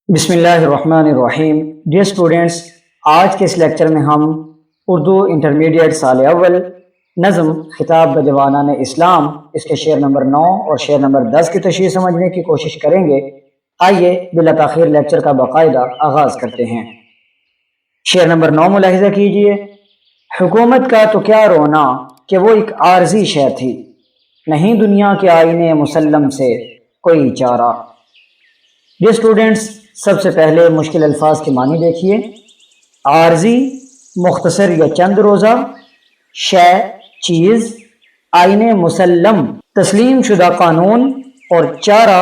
بسم اللہ الرحمن الرحیم۔ ڈیئر اسٹوڈینٹس، آج کے اس لیکچر میں ہم اردو انٹرمیڈیٹ سال اول نظم خطاب بجوانان اسلام اس کے شعر نمبر 9 اور شعر نمبر 10 کی تشریح سمجھنے کی کوشش کریں گے۔ آئیے بلا تاخیر لیکچر کا باقاعدہ آغاز کرتے ہیں۔ شعر نمبر 9 ملاحظہ کیجئے۔ حکومت کا تو کیا رونا کہ وہ ایک عارضی شے تھی، نہیں دنیا کے آئینے مسلم سے کوئی چارہ۔ ڈیئر اسٹوڈینٹس، سب سے پہلے مشکل الفاظ کے معنی دیکھیے۔ عارضی مختصر یا چند روزہ، شے چیز، آئین مسلم تسلیم شدہ قانون، اور چارہ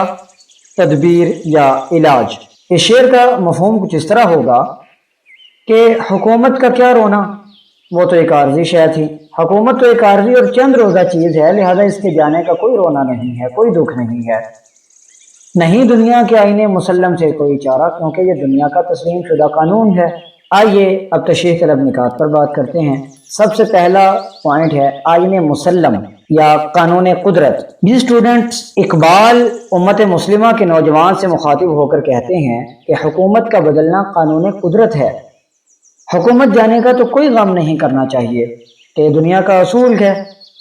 تدبیر یا علاج۔ اس شعر کا مفہوم کچھ اس طرح ہوگا کہ حکومت کا کیا رونا، وہ تو ایک عارضی شے تھی۔ حکومت تو ایک عارضی اور چند روزہ چیز ہے، لہذا اس کے جانے کا کوئی رونا نہیں ہے، کوئی دکھ نہیں ہے۔ نہیں دنیا کے آئین مسلم سے کوئی چارہ، کیونکہ یہ دنیا کا تسلیم شدہ قانون ہے۔ آئیے اب تشریح طلب نکات پر بات کرتے ہیں۔ سب سے پہلا پوائنٹ ہے آئین مسلم یا قانون قدرت۔ یہ اسٹوڈنٹس، اقبال امت مسلمہ کے نوجوان سے مخاطب ہو کر کہتے ہیں کہ حکومت کا بدلنا قانون قدرت ہے۔ حکومت جانے کا تو کوئی غم نہیں کرنا چاہیے کہ دنیا کا اصول ہے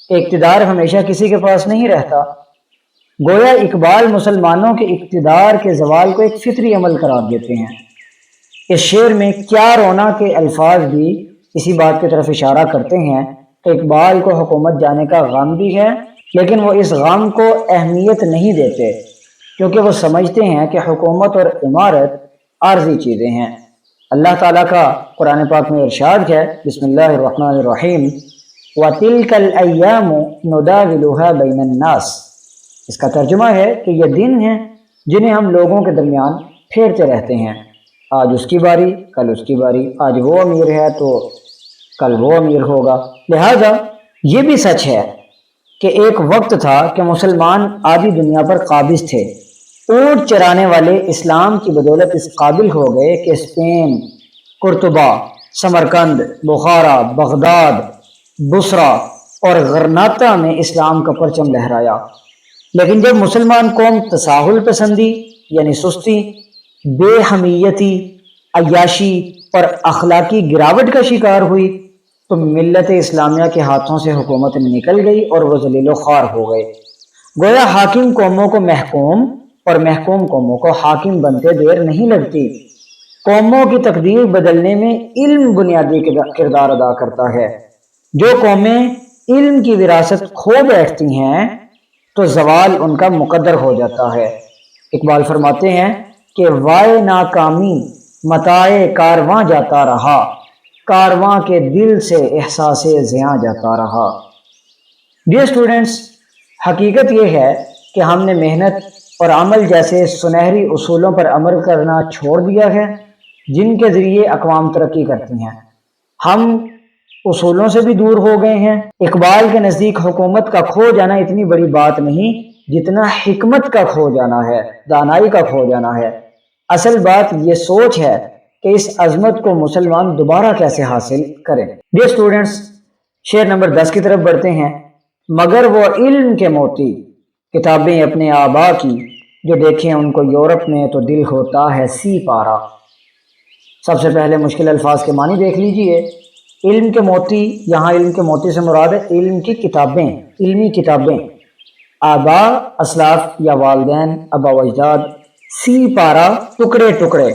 کہ اقتدار ہمیشہ کسی کے پاس نہیں رہتا۔ گویا اقبال مسلمانوں کے اقتدار کے زوال کو ایک فطری عمل قرار دیتے ہیں۔ اس شعر میں کیا رونا کے الفاظ بھی اسی بات کی طرف اشارہ کرتے ہیں کہ اقبال کو حکومت جانے کا غم بھی ہے، لیکن وہ اس غم کو اہمیت نہیں دیتے، کیونکہ وہ سمجھتے ہیں کہ حکومت اور عمارت عارضی چیزیں ہیں۔ اللہ تعالیٰ کا قرآن پاک میں ارشاد ہے، بسم اللہ الرحمن الرحیم، وَتِلْكَ الْأَيَّامُ نُدَاوِلُهَا بَيْنَ النَّاسِ۔ اس کا ترجمہ ہے کہ یہ دن ہیں جنہیں ہم لوگوں کے درمیان پھیرتے رہتے ہیں، آج اس کی باری، کل اس کی باری، آج وہ امیر ہے تو کل وہ امیر ہوگا۔ لہذا یہ بھی سچ ہے کہ ایک وقت تھا کہ مسلمان آدھی دنیا پر قابض تھے۔ اونٹ چرانے والے اسلام کی بدولت اس قابل ہو گئے کہ اسپین، قرطبہ، سمرقند، بخارا، بغداد، بصرہ اور غرناطہ میں اسلام کا پرچم لہرایا۔ لیکن جب مسلمان قوم تساہل پسندی یعنی سستی، بے حمیتی، عیاشی اور اخلاقی گراوٹ کا شکار ہوئی تو ملت اسلامیہ کے ہاتھوں سے حکومت نکل گئی اور وہ ذلیل و خوار ہو گئے۔ گویا حاکم قوموں کو محکوم اور محکوم قوموں کو حاکم بنتے دیر نہیں لگتی۔ قوموں کی تقدیر بدلنے میں علم بنیادی کردار ادا کرتا ہے۔ جو قومیں علم کی وراثت کھو بیٹھتی ہیں تو زوال ان کا مقدر ہو جاتا ہے۔ اقبال فرماتے ہیں کہ وائے ناکامی متاع کارواں جاتا رہا، کارواں کے دل سے احساس زیاں جاتا رہا۔ ڈیئر اسٹوڈنٹس، حقیقت یہ ہے کہ ہم نے محنت اور عمل جیسے سنہری اصولوں پر عمل کرنا چھوڑ دیا ہے جن کے ذریعے اقوام ترقی کرتی ہیں۔ ہم اصولوں سے بھی دور ہو گئے ہیں۔ اقبال کے نزدیک حکومت کا کھو جانا اتنی بڑی بات نہیں جتنا حکمت کا کھو جانا ہے، دانائی کا کھو جانا ہے۔ اصل بات یہ سوچ ہے کہ اس عظمت کو مسلمان دوبارہ کیسے حاصل کریں۔ ڈیئر اسٹوڈنٹس، شعر نمبر 10 کی طرف بڑھتے ہیں۔ مگر وہ علم کے موتی کتابیں اپنے آبا کی، جو دیکھیں ان کو یورپ میں تو دل ہوتا ہے سی پارا۔ سب سے پہلے مشکل الفاظ کے معنی دیکھ لیجئے۔ علم کے موتی، یہاں علم کے موتی سے مراد ہے علم کی کتابیں، علمی کتابیں۔ آبا اسلاف یا والدین، ابا و اجداد، سی پارا ٹکڑے ٹکڑے۔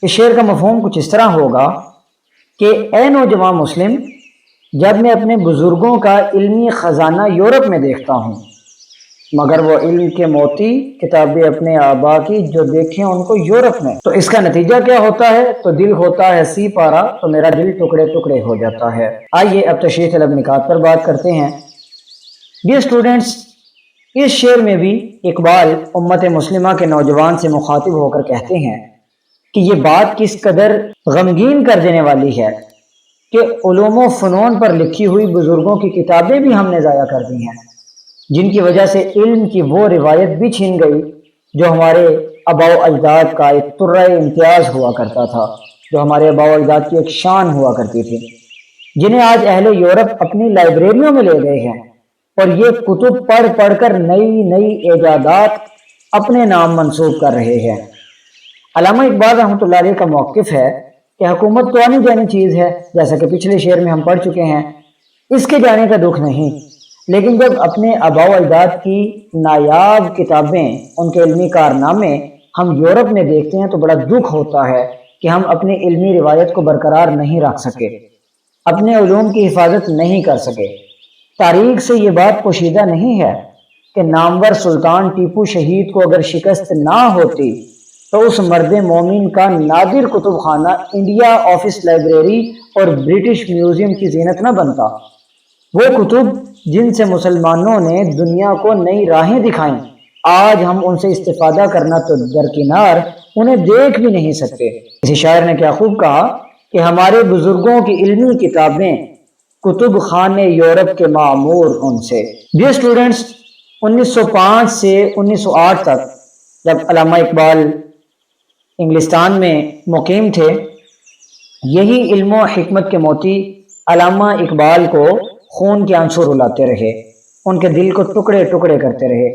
اس شعر کا مفہوم کچھ اس طرح ہوگا کہ اے نوجوان مسلم، جب میں اپنے بزرگوں کا علمی خزانہ یورپ میں دیکھتا ہوں، مگر وہ علم کے موتی کتابیں اپنے آبا کی، جو دیکھیں ان کو یورپ میں، تو اس کا نتیجہ کیا ہوتا ہے؟ تو دل ہوتا ہے سی پارا، تو میرا دل ٹکڑے ٹکڑے ہو جاتا ہے۔ آئیے اب تشریح طلب نکات پر بات کرتے ہیں۔ ڈیئر اسٹوڈنٹس، اس شعر میں بھی اقبال امت مسلمہ کے نوجوان سے مخاطب ہو کر کہتے ہیں کہ یہ بات کس قدر غمگین کر دینے والی ہے کہ علوم و فنون پر لکھی ہوئی بزرگوں کی کتابیں بھی ہم نے ضائع کر دی ہیں، جن کی وجہ سے علم کی وہ روایت بھی چھین گئی جو ہمارے آبا و اجداد کا ایک ترہ امتیاز ہوا کرتا تھا، جو ہمارے آبا و اجداد کی ایک شان ہوا کرتی تھی، جنہیں آج اہل یورپ اپنی لائبریریوں میں لے گئے ہیں اور یہ کتب پڑھ پڑھ کر نئی نئی ایجادات اپنے نام منسوب کر رہے ہیں۔ علامہ اقبال رحمۃ اللہ علیہ کا موقف ہے کہ حکومت تو آنی جانی چیز ہے، جیسا کہ پچھلے شعر میں ہم پڑھ چکے ہیں، اس کے جانے کا دکھ نہیں، لیکن جب اپنے آباء و اجداد کی نایاب کتابیں، ان کے علمی کارنامے ہم یورپ میں دیکھتے ہیں تو بڑا دکھ ہوتا ہے کہ ہم اپنی علمی روایت کو برقرار نہیں رکھ سکے، اپنے علوم کی حفاظت نہیں کر سکے۔ تاریخ سے یہ بات پوشیدہ نہیں ہے کہ نامور سلطان ٹیپو شہید کو اگر شکست نہ ہوتی تو اس مرد مومن کا نادر کتب خانہ انڈیا آفس لائبریری اور برٹش میوزیم کی زینت نہ بنتا۔ وہ کتب جن سے مسلمانوں نے دنیا کو نئی راہیں دکھائیں، آج ہم ان سے استفادہ کرنا تو درکنار، انہیں دیکھ بھی نہیں سکتے۔ کسی شاعر نے کیا خوب کہا کہ ہمارے بزرگوں کی علمی کتابیں کتب خانے یورپ کے معمور ان سے۔ ڈیئر اسٹوڈنٹس، 1905 سے 1908 تک جب علامہ اقبال انگلستان میں مقیم تھے، یہی علم و حکمت کے موتی علامہ اقبال کو خون کے آنسو رلاتے رہے، ان کے دل کو ٹکڑے ٹکڑے کرتے رہے۔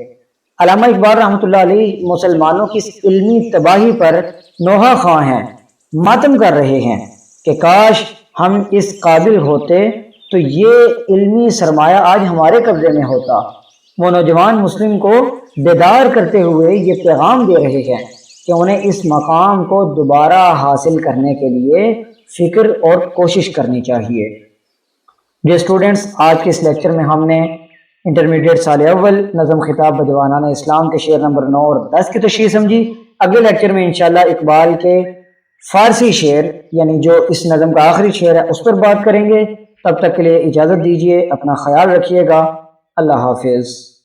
علامہ اقبال رحمۃ اللہ علیہ مسلمانوں کی اس علمی تباہی پر نوحہ خواں ہیں، ماتم کر رہے ہیں کہ کاش ہم اس قابل ہوتے تو یہ علمی سرمایہ آج ہمارے قبضے میں ہوتا۔ وہ نوجوان مسلم کو بیدار کرتے ہوئے یہ پیغام دے رہے ہیں کہ انہیں اس مقام کو دوبارہ حاصل کرنے کے لیے فکر اور کوشش کرنی چاہیے۔ ڈیئر اسٹوڈنٹس، آج کے اس لیکچر میں ہم نے انٹرمیڈیٹ سال اول نظم خطاب بجوانان اسلام کے شعر نمبر 9 اور 10 کی تشریح سمجھی۔ اگلے لیکچر میں انشاءاللہ اقبال کے فارسی شعر، یعنی جو اس نظم کا آخری شعر ہے، اس پر بات کریں گے۔ تب تک کے لیے اجازت دیجیے، اپنا خیال رکھیے گا، اللہ حافظ۔